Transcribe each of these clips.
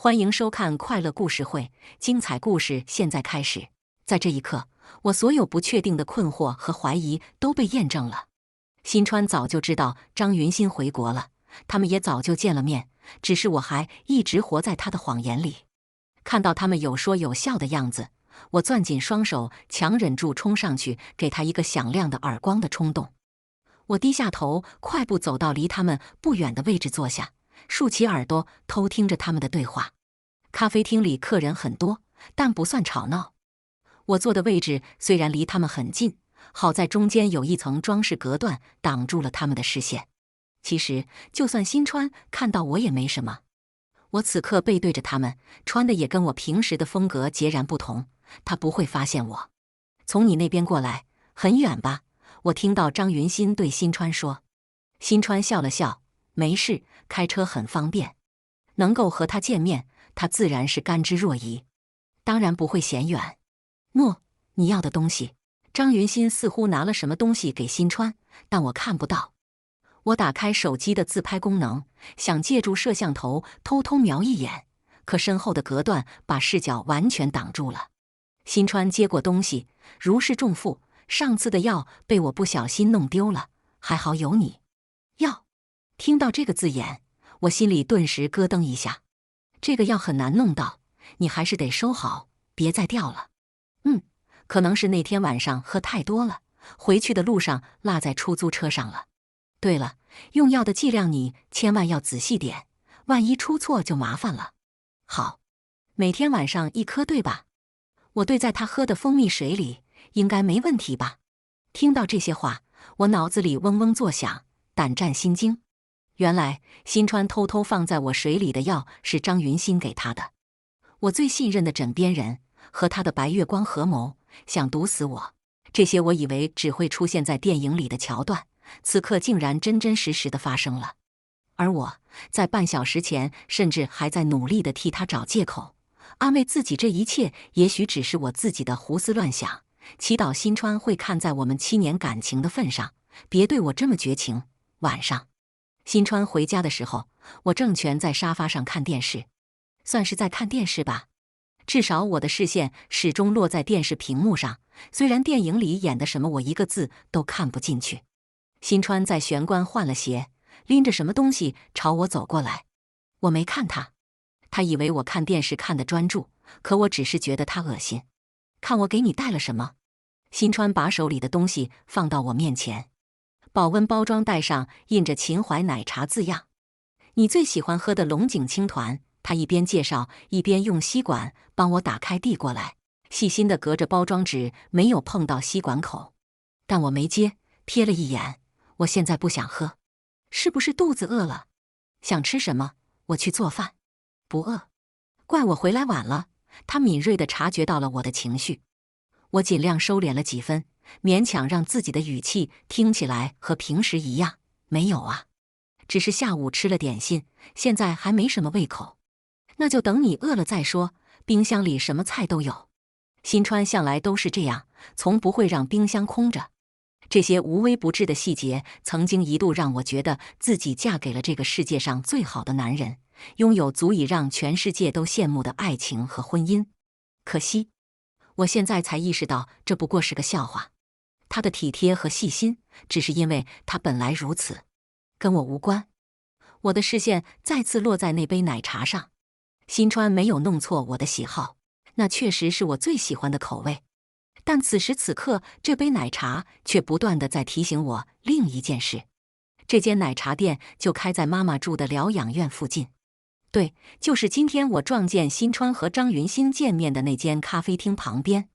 欢迎收看快乐故事会，精彩故事现在开始。在这一刻，我所有不确定的困惑和怀疑都被验证了。新川早就知道张云欣回国了，他们也早就见了面，只是我还一直活在他的谎言里。看到他们有说有笑的样子，我攥紧双手，强忍住冲上去给他一个响亮的耳光的冲动。我低下头，快步走到离他们不远的位置坐下，竖起耳朵偷听着他们的对话。咖啡厅里客人很多，但不算吵闹。我坐的位置虽然离他们很近，好在中间有一层装饰隔断挡住了他们的视线。其实就算新川看到我也没什么，我此刻背对着他们，穿的也跟我平时的风格截然不同，他不会发现我。从你那边过来，很远吧？我听到张云欣对新川说。新川笑了笑，没事，开车很方便，能够和他见面，他自然是甘之若饴，当然不会嫌远。诺，你要的东西。张云欣似乎拿了什么东西给新川，但我看不到。我打开手机的自拍功能，想借助摄像头偷偷瞄一眼，可身后的隔断把视角完全挡住了。新川接过东西，如释重负，上次的药被我不小心弄丢了，还好有你。药，听到这个字眼，我心里顿时咯噔一下。这个药很难弄到，你还是得收好，别再掉了。可能是那天晚上喝太多了，回去的路上落在出租车上了。对了，用药的剂量你千万要仔细点，万一出错就麻烦了。好，每天晚上1颗对吧？我兑在他喝的蜂蜜水里，应该没问题吧？听到这些话，我脑子里嗡嗡作响，胆战心惊。原来新川偷偷放在我水里的药是张云欣给他的，我最信任的枕边人，和他的白月光合谋，想毒死我。这些我以为只会出现在电影里的桥段，此刻竟然真真实实的发生了。而我在半小时前甚至还在努力的替他找借口，安慰自己这一切也许只是我自己的胡思乱想，祈祷新川会看在我们7年感情的份上，别对我这么绝情。晚上新川回家的时候，我正蜷在沙发上看电视，算是在看电视吧。至少我的视线始终落在电视屏幕上，虽然电影里演的什么我一个字都看不进去。新川在玄关换了鞋，拎着什么东西朝我走过来。我没看他，他以为我看电视看得专注，可我只是觉得他恶心。看我给你带了什么？新川把手里的东西放到我面前，保温包装袋上印着秦淮奶茶字样。你最喜欢喝的龙井青团。他一边介绍，一边用吸管帮我打开递过来，细心地隔着包装纸，没有碰到吸管口。但我没接，瞥了一眼。我现在不想喝，是不是肚子饿了？想吃什么？我去做饭。不饿。怪我回来晚了。他敏锐地察觉到了我的情绪。我尽量收敛了几分，勉强让自己的语气听起来和平时一样。没有啊，只是下午吃了点心，现在还没什么胃口。那就等你饿了再说，冰箱里什么菜都有。新川向来都是这样，从不会让冰箱空着。这些无微不至的细节，曾经一度让我觉得自己嫁给了这个世界上最好的男人，拥有足以让全世界都羡慕的爱情和婚姻。可惜，我现在才意识到，这不过是个笑话。他的体贴和细心，只是因为他本来如此，跟我无关。我的视线再次落在那杯奶茶上。新川没有弄错我的喜好，那确实是我最喜欢的口味。但此时此刻，这杯奶茶却不断地在提醒我另一件事。这间奶茶店就开在妈妈住的疗养院附近。对，就是今天我撞见新川和张云欣见面的那间咖啡厅旁边。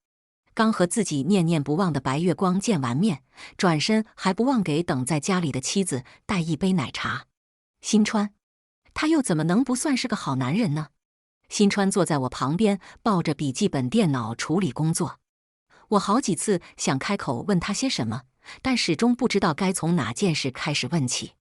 刚和自己念念不忘的白月光见完面，转身还不忘给等在家里的妻子带一杯奶茶。新川，他又怎么能不算是个好男人呢？新川坐在我旁边，抱着笔记本电脑处理工作。我好几次想开口问他些什么，但始终不知道该从哪件事开始问起。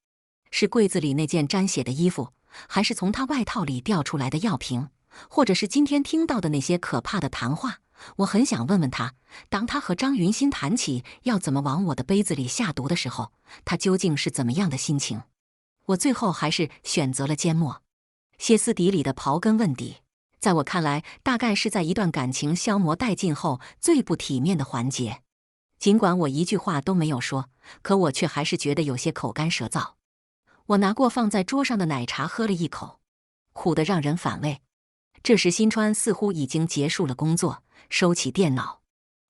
是柜子里那件沾血的衣服，还是从他外套里掉出来的药瓶，或者是今天听到的那些可怕的谈话？我很想问问他，当他和张云欣谈起要怎么往我的杯子里下毒的时候，他究竟是怎么样的心情？我最后还是选择了缄默。歇斯底里的刨根问底，在我看来，大概是在一段感情消磨殆尽后最不体面的环节。尽管我一句话都没有说，可我却还是觉得有些口干舌燥。我拿过放在桌上的奶茶喝了一口，苦得让人反胃。这时新川似乎已经结束了工作，收起电脑。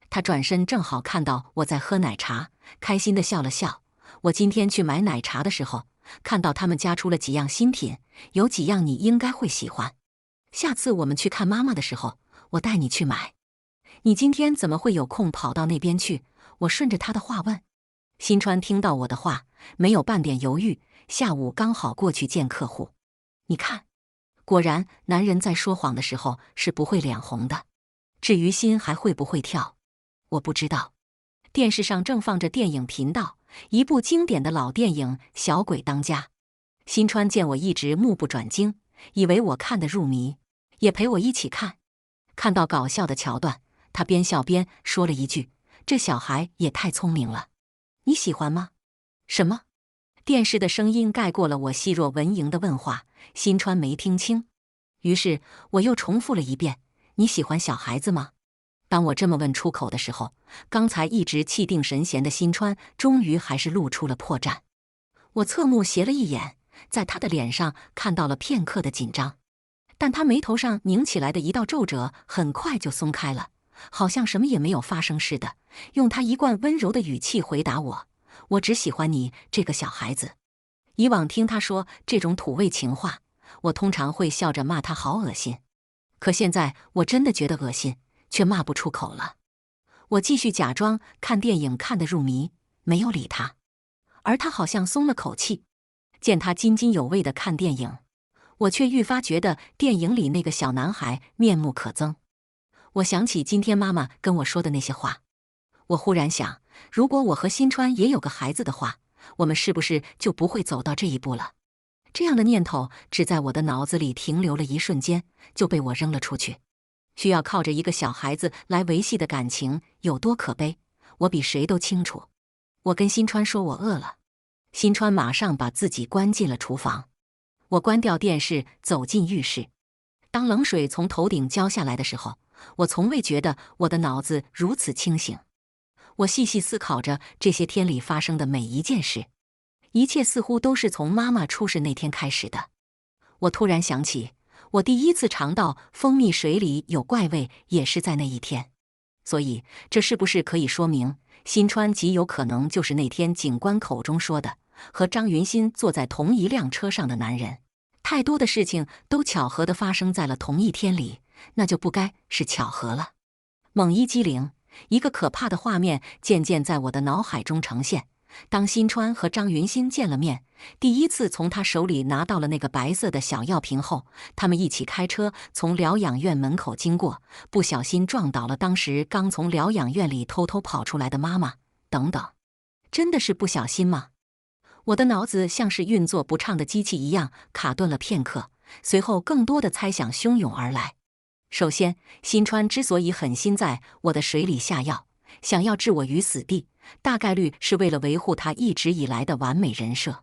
他转身正好看到我在喝奶茶，开心地笑了笑。我今天去买奶茶的时候，看到他们家出了几样新品，有几样你应该会喜欢。下次我们去看妈妈的时候，我带你去买。你今天怎么会有空跑到那边去？我顺着他的话问。新川听到我的话，没有半点犹豫，下午刚好过去见客户。你看，果然男人在说谎的时候是不会脸红的。至于心还会不会跳，我不知道。电视上正放着电影频道，一部经典的老电影《小鬼当家》。新川见我一直目不转睛，以为我看得入迷，也陪我一起看。看到搞笑的桥段，他边笑边说了一句：“这小孩也太聪明了。”你喜欢吗？什么？电视的声音盖过了我细若蚊蝇的问话，新川没听清。于是我又重复了一遍：“你喜欢小孩子吗？”当我这么问出口的时候，刚才一直气定神闲的新川终于还是露出了破绽。我侧目斜了一眼，在他的脸上看到了片刻的紧张，但他眉头上拧起来的一道皱褶很快就松开了，好像什么也没有发生似的，用他一贯温柔的语气回答我：“我只喜欢你这个小孩子。”以往听他说这种土味情话，我通常会笑着骂他好恶心，可现在我真的觉得恶心，却骂不出口了。我继续假装看电影看得入迷，没有理他，而他好像松了口气。见他津津有味地看电影，我却愈发觉得电影里那个小男孩面目可憎。我想起今天妈妈跟我说的那些话，我忽然想，如果我和新川也有个孩子的话，我们是不是就不会走到这一步了？这样的念头只在我的脑子里停留了一瞬间，就被我扔了出去。需要靠着一个小孩子来维系的感情有多可悲，我比谁都清楚。我跟新川说我饿了，新川马上把自己关进了厨房。我关掉电视，走进浴室。当冷水从头顶浇下来的时候，我从未觉得我的脑子如此清醒。我细细思考着这些天里发生的每一件事，一切似乎都是从妈妈出事那天开始的。我突然想起，我第一次尝到蜂蜜水里有怪味也是在那一天。所以，这是不是可以说明，新川极有可能就是那天警官口中说的和张云欣坐在同一辆车上的男人？太多的事情都巧合地发生在了同一天里，那就不该是巧合了。猛一激灵，一个可怕的画面渐渐在我的脑海中呈现。当新川和张云欣见了面，第一次从他手里拿到了那个白色的小药瓶后，他们一起开车从疗养院门口经过，不小心撞倒了当时刚从疗养院里偷偷跑出来的妈妈，等等。真的是不小心吗？我的脑子像是运作不畅的机器一样卡顿了片刻，随后更多的猜想汹涌而来。首先，新川之所以狠心在我的水里下药，想要置我于死地，大概率是为了维护他一直以来的完美人设。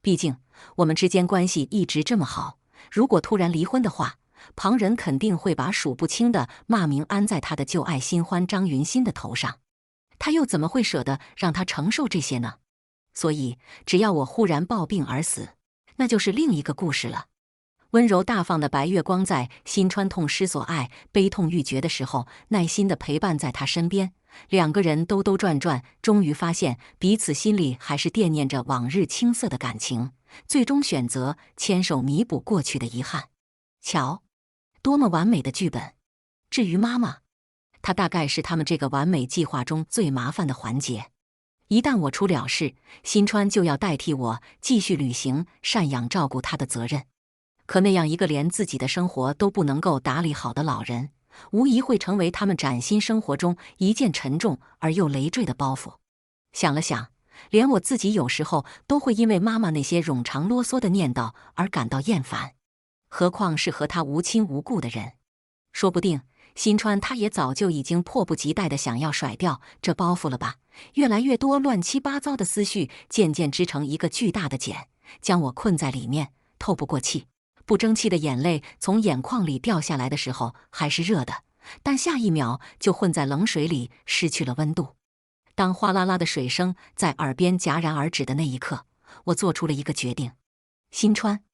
毕竟我们之间关系一直这么好，如果突然离婚的话，旁人肯定会把数不清的骂名安在他的旧爱新欢张云欣的头上，他又怎么会舍得让他承受这些呢？所以只要我忽然暴病而死，那就是另一个故事了。温柔大方的白月光在新川痛失所爱、悲痛欲绝的时候，耐心地陪伴在他身边。两个人兜兜转转，终于发现彼此心里还是惦念着往日青涩的感情，最终选择牵手弥补过去的遗憾。瞧，多么完美的剧本！至于妈妈，她大概是他们这个完美计划中最麻烦的环节。一旦我出了事，新川就要代替我继续履行赡养照顾她的责任。可那样一个连自己的生活都不能够打理好的老人，无疑会成为他们崭新生活中一件沉重而又累赘的包袱。想了想，连我自己有时候都会因为妈妈那些冗长啰嗦的念叨而感到厌烦，何况是和她无亲无故的人。说不定新川他也早就已经迫不及待地想要甩掉这包袱了吧。越来越多乱七八糟的思绪渐渐织成一个巨大的茧，将我困在里面，透不过气。不争气的眼泪从眼眶里掉下来的时候还是热的，但下一秒就混在冷水里失去了温度。当哗啦啦的水声在耳边戛然而止的那一刻，我做出了一个决定。新川，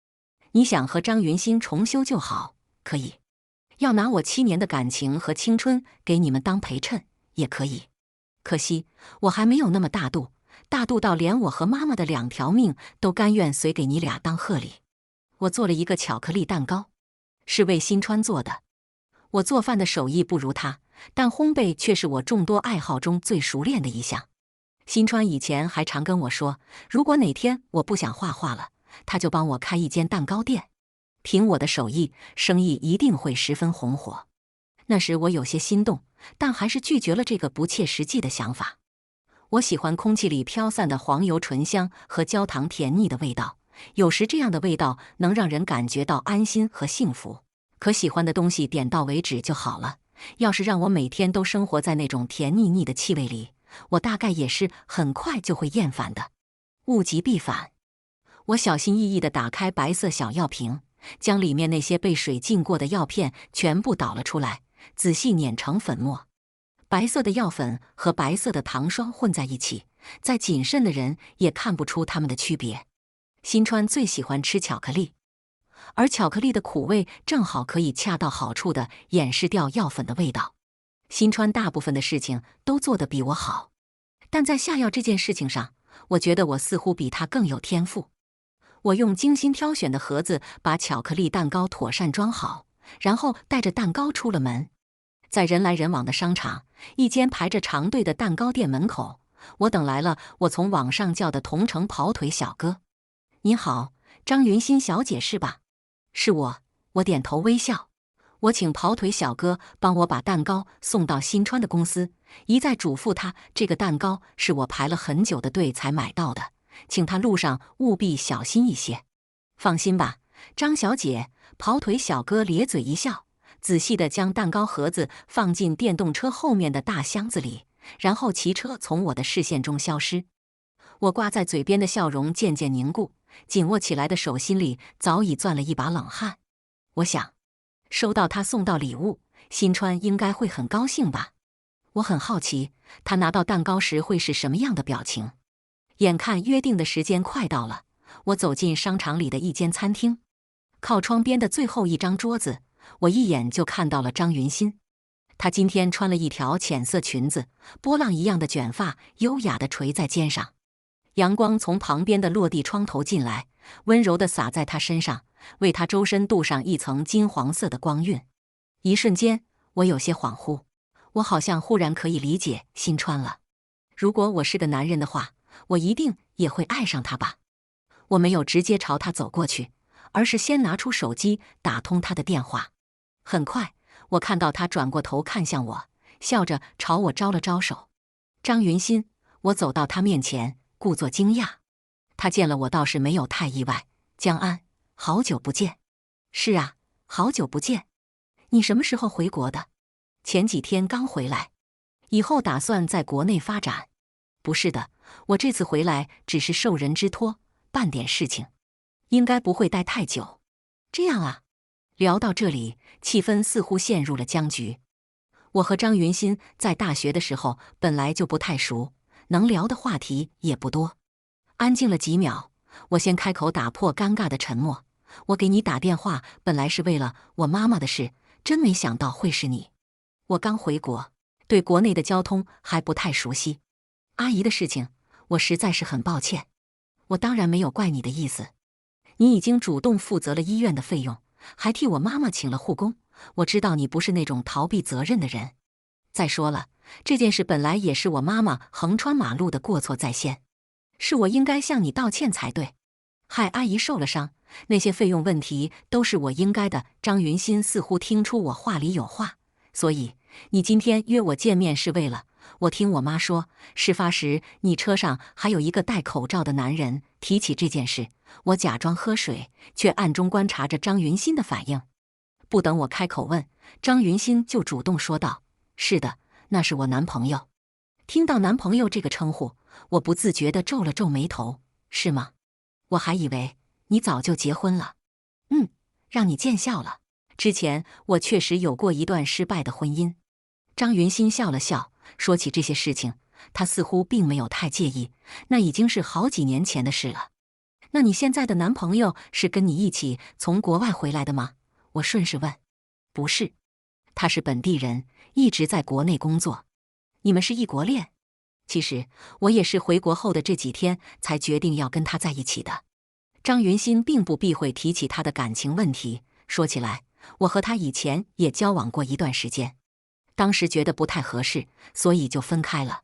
你想和张云欣重修旧好，可以；要拿我7年的感情和青春给你们当陪衬，也可以。可惜我还没有那么大度，大度到连我和妈妈的2条命都甘愿随给你俩当贺礼。我做了一个巧克力蛋糕，是为新川做的。我做饭的手艺不如他，但烘焙却是我众多爱好中最熟练的一项。新川以前还常跟我说，如果哪天我不想画画了，他就帮我开一间蛋糕店，凭我的手艺，生意一定会十分红火。那时我有些心动，但还是拒绝了这个不切实际的想法。我喜欢空气里飘散的黄油醇香和焦糖甜腻的味道，有时这样的味道能让人感觉到安心和幸福。可喜欢的东西点到为止就好了，要是让我每天都生活在那种甜腻腻的气味里，我大概也是很快就会厌烦的。物极必反，我小心翼翼地打开白色小药瓶，将里面那些被水浸过的药片全部倒了出来，仔细碾成粉末。白色的药粉和白色的糖霜混在一起，再谨慎的人也看不出它们的区别。新川最喜欢吃巧克力，而巧克力的苦味正好可以恰到好处地掩饰掉药粉的味道。新川大部分的事情都做得比我好，但在下药这件事情上，我觉得我似乎比他更有天赋。我用精心挑选的盒子把巧克力蛋糕妥善装好，然后带着蛋糕出了门。在人来人往的商场，一间排着长队的蛋糕店门口，我等来了我从网上叫的同城跑腿小哥。您好，张云欣小姐是吧？是我，我点头微笑。我请跑腿小哥帮我把蛋糕送到新川的公司，一再嘱咐他，这个蛋糕是我排了很久的队才买到的，请他路上务必小心一些。放心吧，张小姐。跑腿小哥咧嘴一笑，仔细地将蛋糕盒子放进电动车后面的大箱子里，然后骑车从我的视线中消失。我挂在嘴边的笑容渐渐凝固，紧握起来的手心里早已攥了一把冷汗。我想，收到他送到礼物，新川应该会很高兴吧。我很好奇，他拿到蛋糕时会是什么样的表情。眼看约定的时间快到了，我走进商场里的一间餐厅，靠窗边的最后一张桌子，我一眼就看到了张云欣。她今天穿了一条浅色裙子，波浪一样的卷发优雅地垂在肩上。阳光从旁边的落地窗头进来，温柔地洒在她身上，为她周身镀上一层金黄色的光晕。一瞬间，我有些恍惚，我好像忽然可以理解新川了。如果我是个男人的话，我一定也会爱上他吧。我没有直接朝他走过去，而是先拿出手机打通他的电话。很快，我看到他转过头看向我，笑着朝我招了招手。张云欣，我走到他面前，故作惊讶。他见了我倒是没有太意外。江安，好久不见。是啊，好久不见。你什么时候回国的？前几天刚回来。以后打算在国内发展？不是的，我这次回来只是受人之托，办点事情，应该不会待太久。这样啊。聊到这里，气氛似乎陷入了僵局。我和张云欣在大学的时候本来就不太熟，能聊的话题也不多。安静了几秒，我先开口打破尴尬的沉默。我给你打电话本来是为了我妈妈的事，真没想到会是你。我刚回国，对国内的交通还不太熟悉。阿姨的事情，我实在是很抱歉。我当然没有怪你的意思。你已经主动负责了医院的费用，还替我妈妈请了护工，我知道你不是那种逃避责任的人。再说了，这件事本来也是我妈妈横穿马路的过错在先，是我应该向你道歉才对。害阿姨受了伤，那些费用问题都是我应该的。张云欣似乎听出我话里有话，所以你今天约我见面是为了……我听我妈说，事发时你车上还有一个戴口罩的男人。提起这件事，我假装喝水，却暗中观察着张云欣的反应。不等我开口问，张云欣就主动说道：“是的，那是我男朋友。”听到男朋友这个称呼，我不自觉地皱了皱眉头。是吗？我还以为你早就结婚了。让你见笑了。之前我确实有过一段失败的婚姻。张云新笑了笑，说起这些事情，他似乎并没有太介意，那已经是好几年前的事了。那你现在的男朋友是跟你一起从国外回来的吗？我顺势问。不是，他是本地人，一直在国内工作。你们是异国恋？其实我也是回国后的这几天才决定要跟他在一起的。张云新并不避讳提起他的感情问题，说起来，我和他以前也交往过一段时间，当时觉得不太合适，所以就分开了。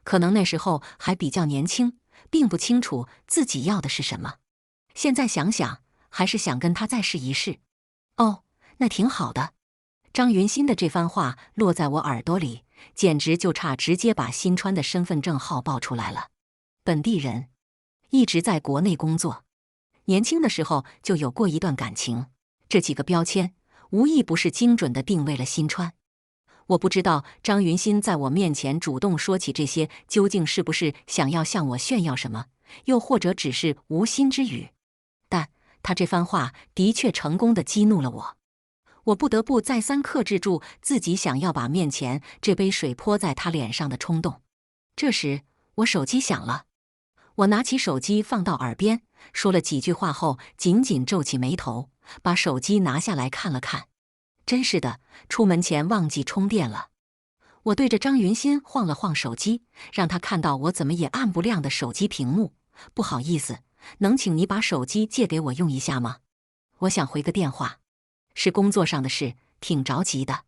可能那时候还比较年轻，并不清楚自己要的是什么。现在想想，还是想跟他再试一试。哦，那挺好的。张云新的这番话落在我耳朵里，简直就差直接把新川的身份证号报出来了。本地人，一直在国内工作，年轻的时候就有过一段感情，这几个标签无一不是精准地定位了新川。我不知道张云新在我面前主动说起这些，究竟是不是想要向我炫耀什么，又或者只是无心之语。但他这番话的确成功地激怒了我。我不得不再三克制住自己想要把面前这杯水泼在他脸上的冲动。这时，我手机响了。我拿起手机放到耳边，说了几句话后，紧紧皱起眉头，把手机拿下来看了看。真是的，出门前忘记充电了。我对着张云新晃了晃手机，让他看到我怎么也按不亮的手机屏幕。不好意思，能请你把手机借给我用一下吗？我想回个电话。是工作上的事，挺着急的。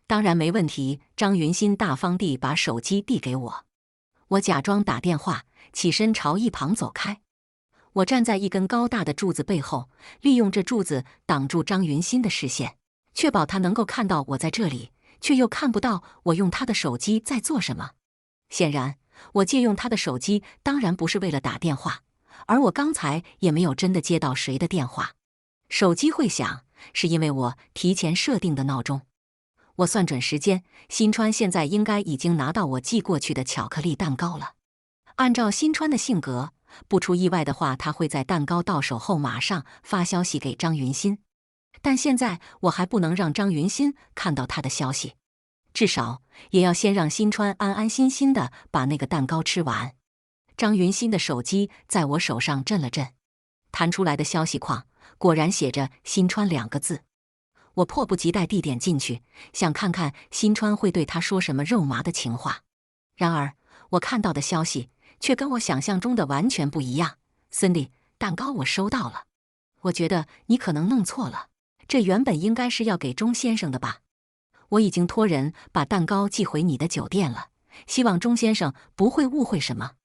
当然没问题。张云新大方地把手机递给我。我假装打电话，起身朝一旁走开。我站在一根高大的柱子背后，利用这柱子挡住张云新的视线，确保他能够看到我在这里，却又看不到我用他的手机在做什么。显然，我借用他的手机当然不是为了打电话，而我刚才也没有真的接到谁的电话。手机会响，是因为我提前设定的闹钟。我算准时间，新川现在应该已经拿到我寄过去的巧克力蛋糕了。按照新川的性格，不出意外的话，他会在蛋糕到手后马上发消息给张云新。但现在我还不能让张云新看到他的消息，至少也要先让新川安安心心的把那个蛋糕吃完。张云新的手机在我手上震了震，弹出来的消息框果然写着新川2个字。我迫不及待地点进去，想看看新川会对他说什么肉麻的情话。然而我看到的消息却跟我想象中的完全不一样。Cindy， 蛋糕我收到了。我觉得你可能弄错了，这原本应该是要给钟先生的吧？我已经托人把蛋糕寄回你的酒店了，希望钟先生不会误会什么。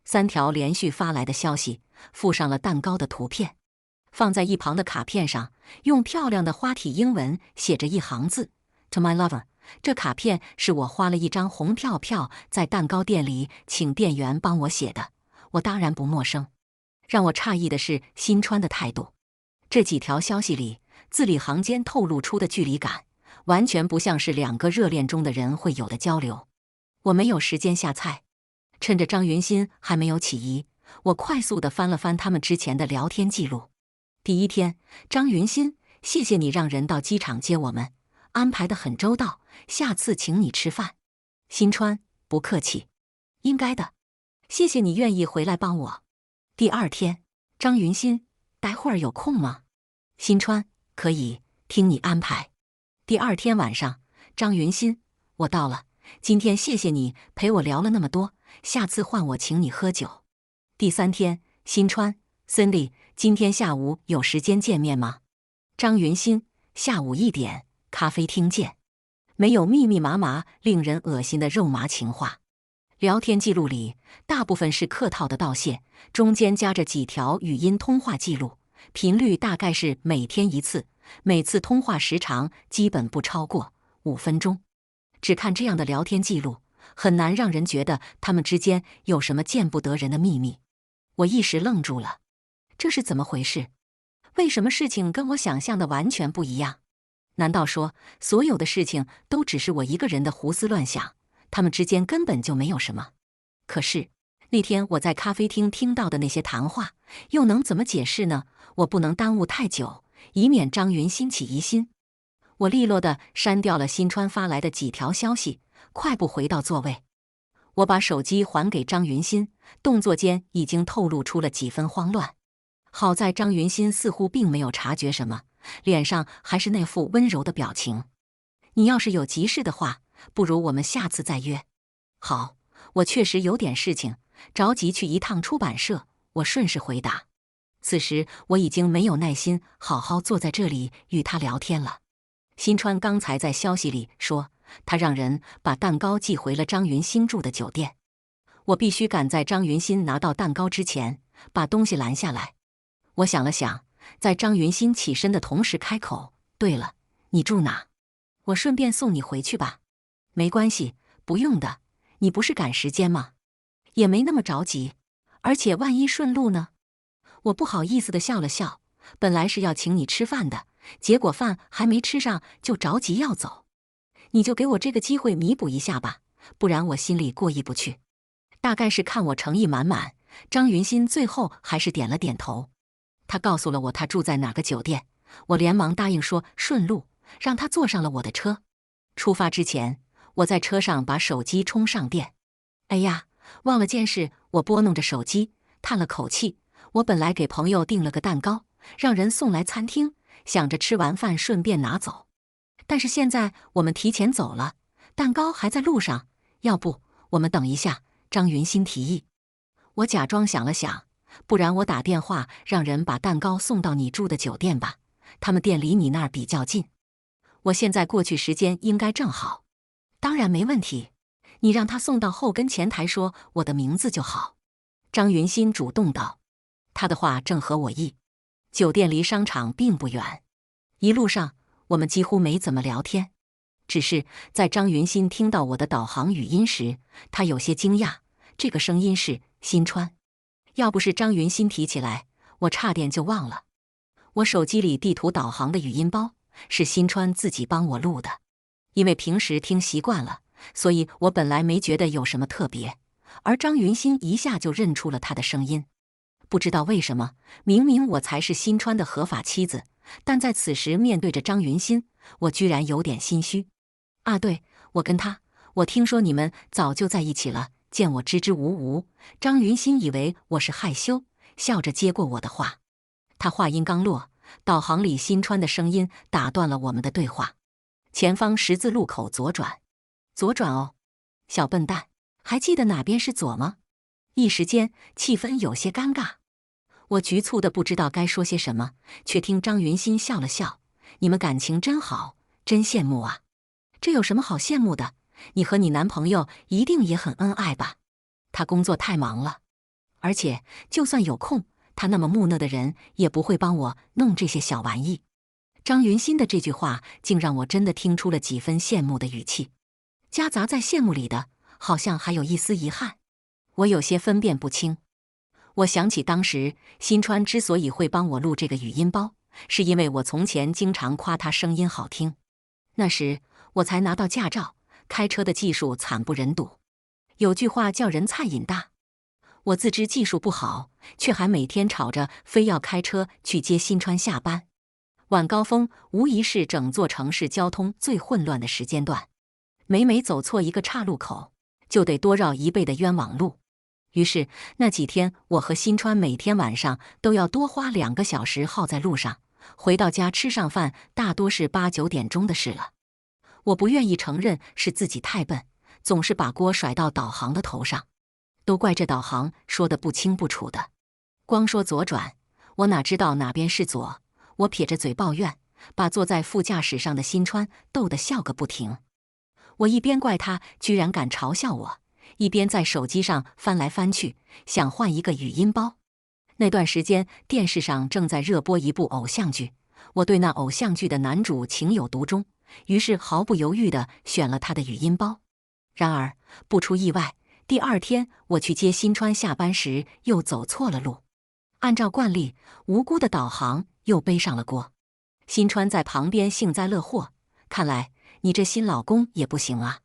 3条连续发来的消息，附上了蛋糕的图片。放在一旁的卡片上，用漂亮的花体英文写着一行字 ：To my lover。这卡片是我花了一张红票票在蛋糕店里请店员帮我写的，我当然不陌生。让我诧异的是新川的态度。这几条消息里，字里行间透露出的距离感，完全不像是2个热恋中的人会有的交流。我没有时间下菜，趁着张云新还没有起疑，我快速地翻了翻他们之前的聊天记录。第1天，张云新，谢谢你让人到机场接我们，安排得很周到，下次请你吃饭。新川，不客气，应该的，谢谢你愿意回来帮我。第2天，张云新，待会儿有空吗？新川，可以，听你安排。第2天晚上，张云新，我到了，今天谢谢你陪我聊了那么多，下次换我请你喝酒。第3天，新川 ，Cindy， 今天下午有时间见面吗？张云新，下午1点，咖啡厅见。没有密密麻麻、令人恶心的肉麻情话。聊天记录里，大部分是客套的道谢，中间夹着几条语音通话记录，频率大概是每天1次，每次通话时长基本不超过5分钟。只看这样的聊天记录，很难让人觉得他们之间有什么见不得人的秘密。我一时愣住了，这是怎么回事？为什么事情跟我想象的完全不一样？难道说所有的事情都只是我一个人的胡思乱想，他们之间根本就没有什么？可是那天我在咖啡厅听到的那些谈话，又能怎么解释呢？我不能耽误太久，以免张云新起疑心。我利落地删掉了新川发来的几条消息，快步回到座位。我把手机还给张云新，动作间已经透露出了几分慌乱。好在张云新似乎并没有察觉什么，脸上还是那副温柔的表情。你要是有急事的话，不如我们下次再约。好，我确实有点事情，着急去一趟出版社，我顺势回答。此时我已经没有耐心好好坐在这里与他聊天了。新川刚才在消息里说，他让人把蛋糕寄回了张云新住的酒店。我必须赶在张云新拿到蛋糕之前，把东西拦下来。我想了想，在张云新起身的同时开口：对了，你住哪？我顺便送你回去吧。没关系，不用的，你不是赶时间吗？也没那么着急，而且万一顺路呢？我不好意思地笑了笑，本来是要请你吃饭的，结果饭还没吃上就着急要走。你就给我这个机会弥补一下吧，不然我心里过意不去。大概是看我诚意满满，张云新最后还是点了点头。他告诉了我他住在哪个酒店，我连忙答应说顺路，让他坐上了我的车。出发之前，我在车上把手机充上电。哎呀，忘了件事，我拨弄着手机，叹了口气。我本来给朋友订了个蛋糕，让人送来餐厅，想着吃完饭顺便拿走。但是现在我们提前走了，蛋糕还在路上，要不我们等一下？张云新提议。我假装想了想，不然我打电话让人把蛋糕送到你住的酒店吧，他们店离你那儿比较近。我现在过去时间应该正好。当然没问题，你让他送到后跟前台说我的名字就好。张云新主动道。他的话正合我意。酒店离商场并不远，一路上我们几乎没怎么聊天。只是在张云新听到我的导航语音时，他有些惊讶，这个声音是新川。要不是张云新提起来，我差点就忘了。我手机里地图导航的语音包是新川自己帮我录的，因为平时听习惯了，所以我本来没觉得有什么特别，而张云新一下就认出了他的声音。不知道为什么，明明我才是新川的合法妻子，但在此时面对着张云新，我居然有点心虚。啊对，我听说你们早就在一起了。见我支支吾吾，张云新以为我是害羞，笑着接过我的话。他话音刚落，导航里新川的声音打断了我们的对话。前方十字路口左转。左转哦。小笨蛋，还记得哪边是左吗？一时间气氛有些尴尬。我局促的不知道该说些什么，却听张云新笑了笑：你们感情真好，真羡慕啊。这有什么好羡慕的？你和你男朋友一定也很恩爱吧？他工作太忙了，而且就算有空，他那么木讷的人也不会帮我弄这些小玩意。张云新的这句话竟让我真的听出了几分羡慕的语气，夹杂在羡慕里的，好像还有一丝遗憾。我有些分辨不清。我想起当时新川之所以会帮我录这个语音包，是因为我从前经常夸他声音好听。那时我才拿到驾照，开车的技术惨不忍睹。有句话叫人菜瘾大，我自知技术不好，却还每天吵着非要开车去接新川下班。晚高峰无疑是整座城市交通最混乱的时间段，每走错一个岔路口，就得多绕一倍的冤枉路。于是那几天，我和新川每天晚上都要多花2个小时耗在路上，回到家吃上饭，大多是8、9点钟的事了。我不愿意承认是自己太笨，总是把锅甩到导航的头上，都怪这导航说得不清不楚的。光说左转，我哪知道哪边是左？我撇着嘴抱怨，把坐在副驾驶上的新川逗得笑个不停。我一边怪他居然敢嘲笑我，一边在手机上翻来翻去，想换一个语音包。那段时间电视上正在热播一部偶像剧，我对那偶像剧的男主情有独钟，于是毫不犹豫地选了他的语音包。然而不出意外，第2天我去接新川下班时又走错了路。按照惯例，无辜的导航又背上了锅。新川在旁边幸灾乐祸：看来你这新老公也不行啊，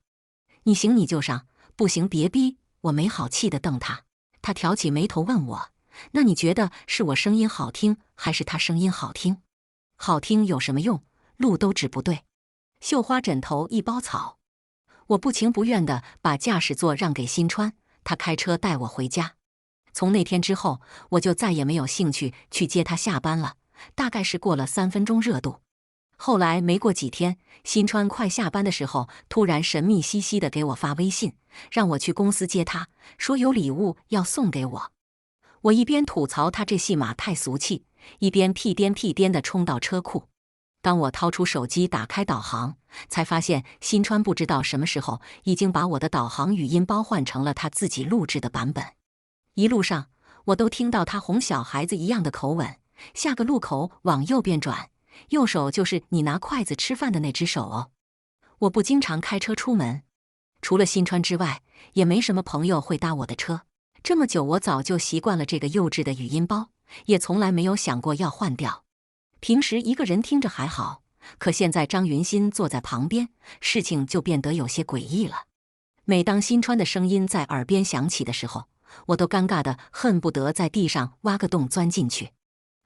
你行你就上，不行别逼。我没好气地瞪他，他挑起眉头问我：那你觉得是我声音好听，还是他声音好听？好听有什么用？路都指不对。绣花枕头一包草。我不情不愿地把驾驶座让给新川，他开车带我回家。从那天之后，我就再也没有兴趣去接他下班了，大概是过了3分钟热度。后来没过几天，新川快下班的时候，突然神秘兮兮地给我发微信，让我去公司接他，说有礼物要送给我。我一边吐槽他这戏码太俗气，一边屁颠屁颠地冲到车库。当我掏出手机打开导航，才发现新川不知道什么时候已经把我的导航语音包换成了他自己录制的版本。一路上我都听到他哄小孩子一样的口吻，下个路口往右边转，右手就是你拿筷子吃饭的那只手哦。我不经常开车出门，除了新川之外，也没什么朋友会搭我的车。这么久，我早就习惯了这个幼稚的语音包，也从来没有想过要换掉。平时一个人听着还好，可现在张云欣坐在旁边，事情就变得有些诡异了。每当新川的声音在耳边响起的时候，我都尴尬得恨不得在地上挖个洞钻进去。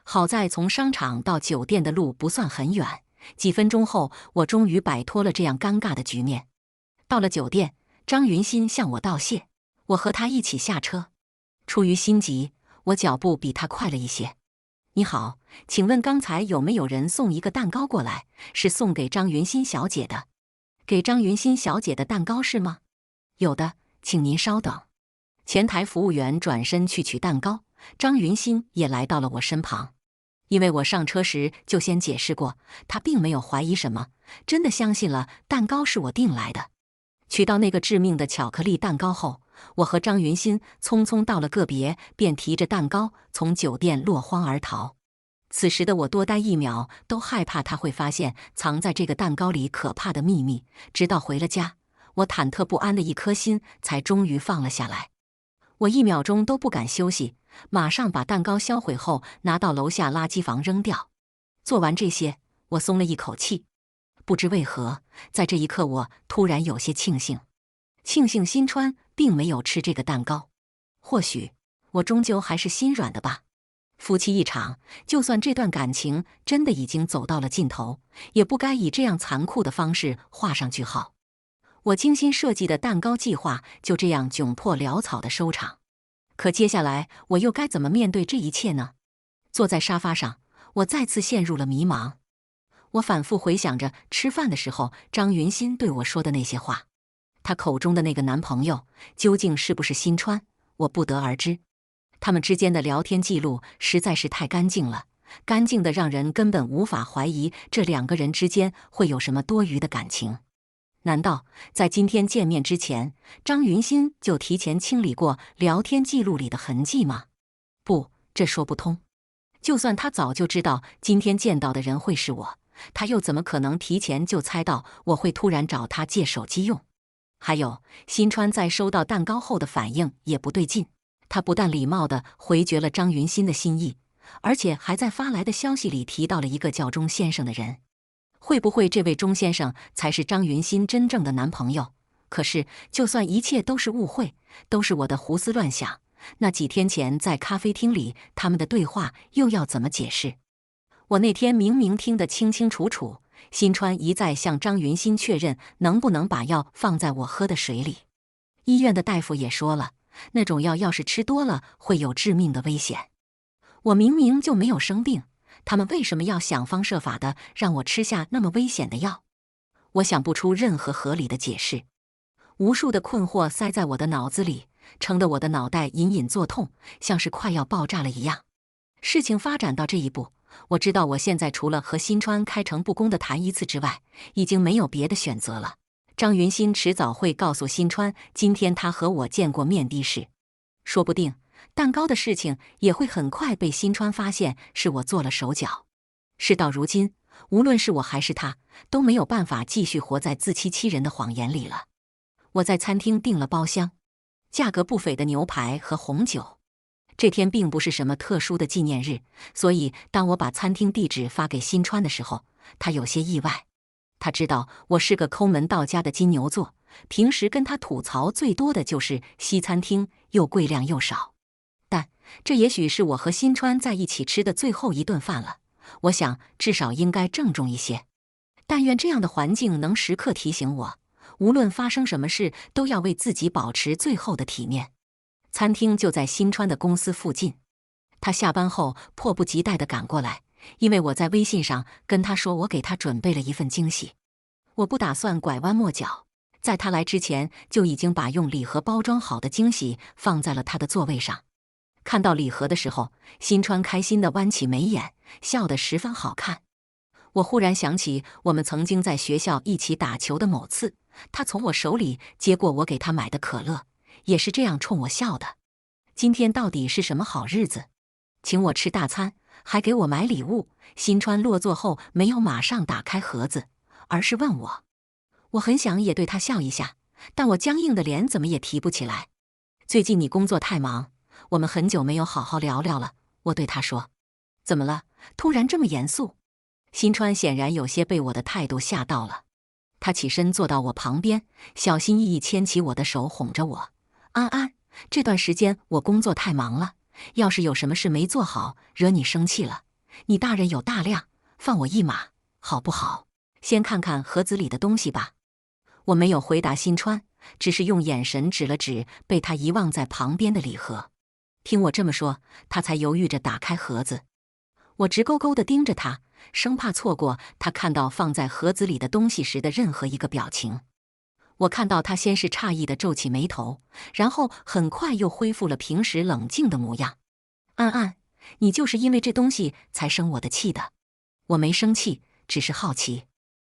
好在从商场到酒店的路不算很远，几分钟后，我终于摆脱了这样尴尬的局面。到了酒店，张云欣向我道谢，我和他一起下车。出于心急，我脚步比他快了一些。你好，请问刚才有没有人送一个蛋糕过来？是送给张云欣小姐的。给张云欣小姐的蛋糕是吗？有的，请您稍等。前台服务员转身去取蛋糕，张云欣也来到了我身旁。因为我上车时就先解释过，他并没有怀疑什么，真的相信了蛋糕是我订来的。取到那个致命的巧克力蛋糕后，我和张云欣匆匆道了个别，便提着蛋糕从酒店落荒而逃。此时的我多待1秒都害怕他会发现藏在这个蛋糕里可怕的秘密，直到回了家，我忐忑不安的一颗心才终于放了下来。我1秒钟都不敢休息，马上把蛋糕销毁后拿到楼下垃圾房扔掉。做完这些，我松了一口气。不知为何，在这一刻我突然有些庆幸新川并没有吃这个蛋糕。或许我终究还是心软的吧。夫妻一场，就算这段感情真的已经走到了尽头，也不该以这样残酷的方式画上句号。我精心设计的蛋糕计划就这样窘迫潦草的收场。可接下来我又该怎么面对这一切呢？坐在沙发上，我再次陷入了迷茫。我反复回想着吃饭的时候张云欣对我说的那些话，她口中的那个男朋友究竟是不是新川，我不得而知。他们之间的聊天记录实在是太干净了，干净的让人根本无法怀疑这2个人之间会有什么多余的感情。难道在今天见面之前，张云欣就提前清理过聊天记录里的痕迹吗？不，这说不通。就算他早就知道今天见到的人会是我，他又怎么可能提前就猜到我会突然找他借手机用？还有，新川在收到蛋糕后的反应也不对劲。他不但礼貌地回绝了张云欣的心意，而且还在发来的消息里提到了一个叫钟先生的人。会不会这位钟先生才是张云欣真正的男朋友？可是，就算一切都是误会，都是我的胡思乱想，那几天前在咖啡厅里他们的对话又要怎么解释？我那天明明听得清清楚楚，新川一再向张云欣确认能不能把药放在我喝的水里。医院的大夫也说了，那种药要是吃多了会有致命的危险。我明明就没有生病，他们为什么要想方设法的让我吃下那么危险的药？我想不出任何合理的解释。无数的困惑塞在我的脑子里，撑得我的脑袋隐隐作痛，像是快要爆炸了一样。事情发展到这一步，我知道我现在除了和新川开诚布公的谈一次之外，已经没有别的选择了。张云欣迟早会告诉新川，今天他和我见过面的事。说不定蛋糕的事情也会很快被新川发现是我做了手脚。事到如今，无论是我还是他，都没有办法继续活在自欺欺人的谎言里了。我在餐厅订了包厢，价格不菲的牛排和红酒。这天并不是什么特殊的纪念日，所以当我把餐厅地址发给新川的时候，他有些意外。他知道我是个抠门到家的金牛座，平时跟他吐槽最多的就是西餐厅又贵量又少。但这也许是我和新川在一起吃的最后一顿饭了，我想至少应该郑重一些。但愿这样的环境能时刻提醒我，无论发生什么事，都要为自己保持最后的体面。餐厅就在新川的公司附近，他下班后迫不及待地赶过来，因为我在微信上跟他说我给他准备了一份惊喜。我不打算拐弯抹角，在他来之前就已经把用礼盒包装好的惊喜放在了他的座位上。看到礼盒的时候，新川开心地弯起眉眼，笑得十分好看。我忽然想起我们曾经在学校一起打球的某次，他从我手里接过我给他买的可乐，也是这样冲我笑的。今天到底是什么好日子？请我吃大餐，还给我买礼物。新川落座后没有马上打开盒子，而是问我。我很想也对他笑一下，但我僵硬的脸怎么也提不起来。最近你工作太忙，我们很久没有好好聊聊了，我对他说。怎么了？突然这么严肃？新川显然有些被我的态度吓到了，他起身坐到我旁边，小心翼翼牵起我的手，哄着我。安安，这段时间我工作太忙了，要是有什么事没做好，惹你生气了，你大人有大量，放我一马，好不好？先看看盒子里的东西吧。我没有回答新川，只是用眼神指了指被他遗忘在旁边的礼盒。听我这么说，他才犹豫着打开盒子。我直勾勾地盯着他，生怕错过他看到放在盒子里的东西时的任何一个表情。我看到他先是诧异地皱起眉头，然后很快又恢复了平时冷静的模样。安安，你就是因为这东西才生我的气的。我没生气，只是好奇，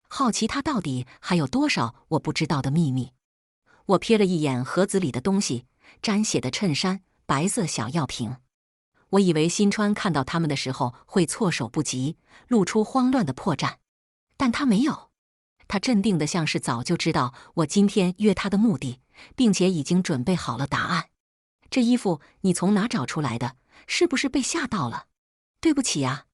好奇他到底还有多少我不知道的秘密。我瞥了一眼盒子里的东西，沾血的衬衫，白色小药瓶。我以为新川看到他们的时候会措手不及，露出慌乱的破绽，但他没有。他镇定得像是早就知道我今天约他的目的，并且已经准备好了答案。这衣服你从哪找出来的？是不是被吓到了？对不起啊，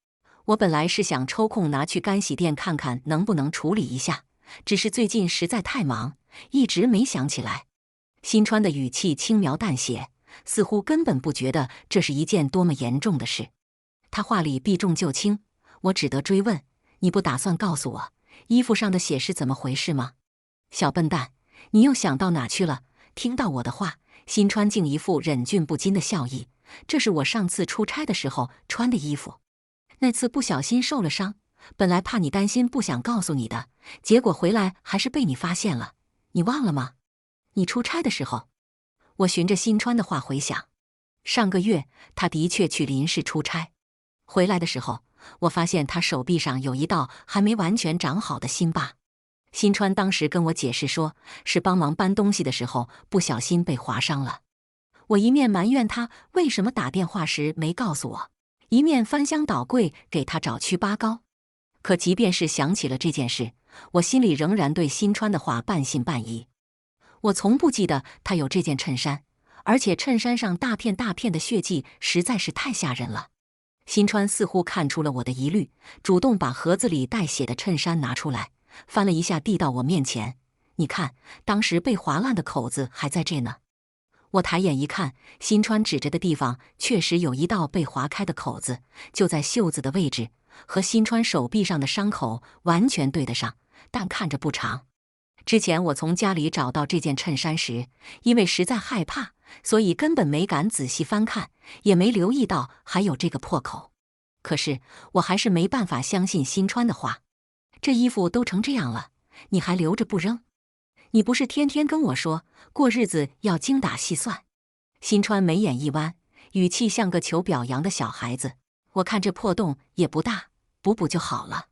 我本来是想抽空拿去干洗店看看能不能处理一下，只是最近实在太忙，一直没想起来。新川的语气轻描淡写，似乎根本不觉得这是一件多么严重的事。他话里避重就轻，我只得追问：你不打算告诉我衣服上的血是怎么回事吗？小笨蛋，你又想到哪去了？听到我的话，新川竟一副忍俊不禁的笑意。这是我上次出差的时候穿的衣服，那次不小心受了伤，本来怕你担心不想告诉你的，结果回来还是被你发现了，你忘了吗？你出差的时候。我循着新川的话回想，上个月他的确去林氏出差，回来的时候，我发现他手臂上有一道还没完全长好的新疤。新川当时跟我解释说，是帮忙搬东西的时候不小心被划伤了。我一面埋怨他为什么打电话时没告诉我，一面翻箱倒柜给他找祛疤膏。可即便是想起了这件事，我心里仍然对新川的话半信半疑。我从不记得他有这件衬衫，而且衬衫上大片大片的血迹实在是太吓人了。新川似乎看出了我的疑虑，主动把盒子里带血的衬衫拿出来，翻了一下递到我面前。你看，当时被划烂的口子还在这呢。我抬眼一看，新川指着的地方确实有一道被划开的口子，就在袖子的位置，和新川手臂上的伤口完全对得上，但看着不长。之前我从家里找到这件衬衫时，因为实在害怕，所以根本没敢仔细翻看，也没留意到还有这个破口。可是我还是没办法相信新川的话，这衣服都成这样了，你还留着不扔？你不是天天跟我说过日子要精打细算？新川眉眼一弯，语气像个求表扬的小孩子。我看这破洞也不大，补补就好了。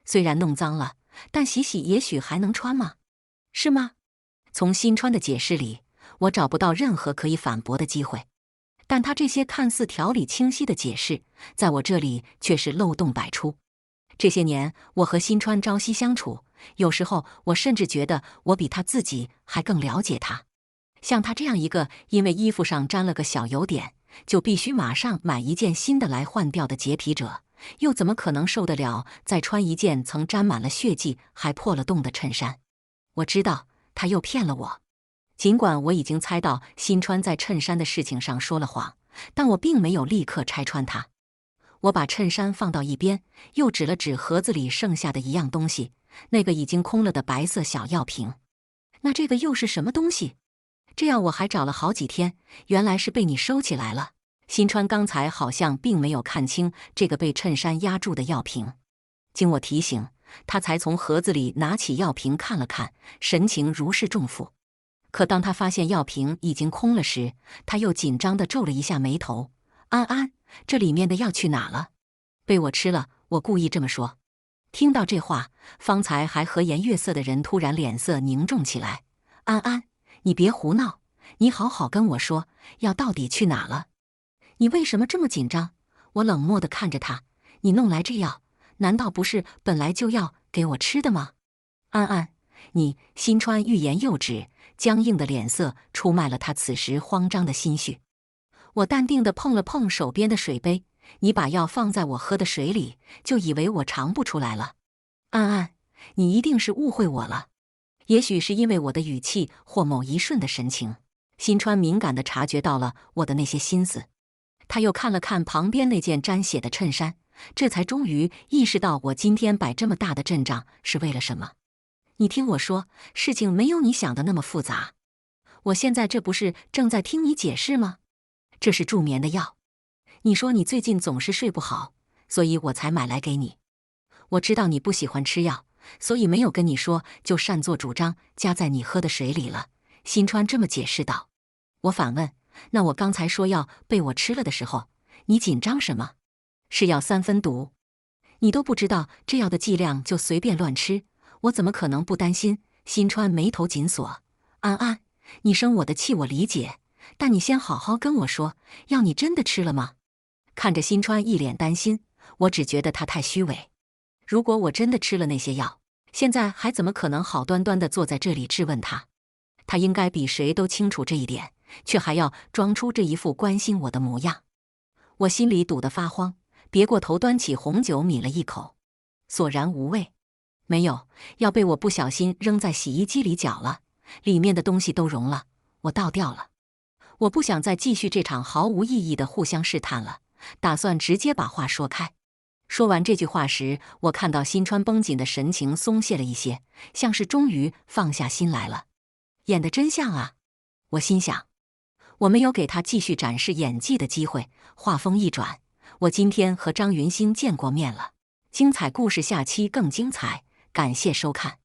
虽然弄脏了，但洗洗也许还能穿吗？是吗？从新川的解释里，我找不到任何可以反驳的机会。但他这些看似条理清晰的解释，在我这里却是漏洞百出。这些年，我和新川朝夕相处，有时候我甚至觉得我比他自己还更了解他。像他这样一个因为衣服上沾了个小油点，就必须马上买一件新的来换掉的洁癖者，又怎么可能受得了再穿一件曾沾满了血迹还破了洞的衬衫？我知道他又骗了我。尽管我已经猜到新川在衬衫的事情上说了谎，但我并没有立刻拆穿他。我把衬衫放到一边，又指了指盒子里剩下的一样东西，那个已经空了的白色小药瓶。那这个又是什么东西？这样我还找了好几天，原来是被你收起来了。新川刚才好像并没有看清这个被衬衫压住的药瓶，经我提醒，他才从盒子里拿起药瓶看了看，神情如释重负。可当他发现药瓶已经空了时，他又紧张地皱了一下眉头。安安，这里面的药去哪了？被我吃了，我故意这么说。听到这话，方才还和颜悦色的人突然脸色凝重起来。安安，你别胡闹，你好好跟我说，药到底去哪了？你为什么这么紧张？我冷漠地看着他，你弄来这药，难道不是本来就要给我吃的吗？安安，你……新川欲言又止，僵硬的脸色出卖了他此时慌张的心绪。我淡定地碰了碰手边的水杯，你把药放在我喝的水里，就以为我尝不出来了？安安，你一定是误会我了。也许是因为我的语气或某一瞬的神情，新川敏感地察觉到了我的那些心思。他又看了看旁边那件沾血的衬衫，这才终于意识到我今天摆这么大的阵仗是为了什么。你听我说，事情没有你想的那么复杂。我现在这不是正在听你解释吗？这是助眠的药。你说你最近总是睡不好，所以我才买来给你。我知道你不喜欢吃药，所以没有跟你说，就擅作主张加在你喝的水里了。新川这么解释道。我反问，那我刚才说药被我吃了的时候，你紧张什么？是药3分毒，你都不知道这药的剂量就随便乱吃，我怎么可能不担心？新川眉头紧锁。安安，你生我的气我理解，但你先好好跟我说，药你真的吃了吗？看着新川一脸担心，我只觉得他太虚伪。如果我真的吃了那些药，现在还怎么可能好端端地坐在这里质问他？他应该比谁都清楚这一点，却还要装出这一副关心我的模样。我心里堵得发慌，别过头端起红酒抿了一口，索然无味。没有，药被我不小心扔在洗衣机里搅了，里面的东西都融了，我倒掉了。我不想再继续这场毫无意义的互相试探了，打算直接把话说开。说完这句话时，我看到新川绷紧的神情松懈了一些，像是终于放下心来了。演得真像啊，我心想。我没有给他继续展示演技的机会，话锋一转，我今天和张云欣见过面了。精彩故事下期更精彩，感谢收看。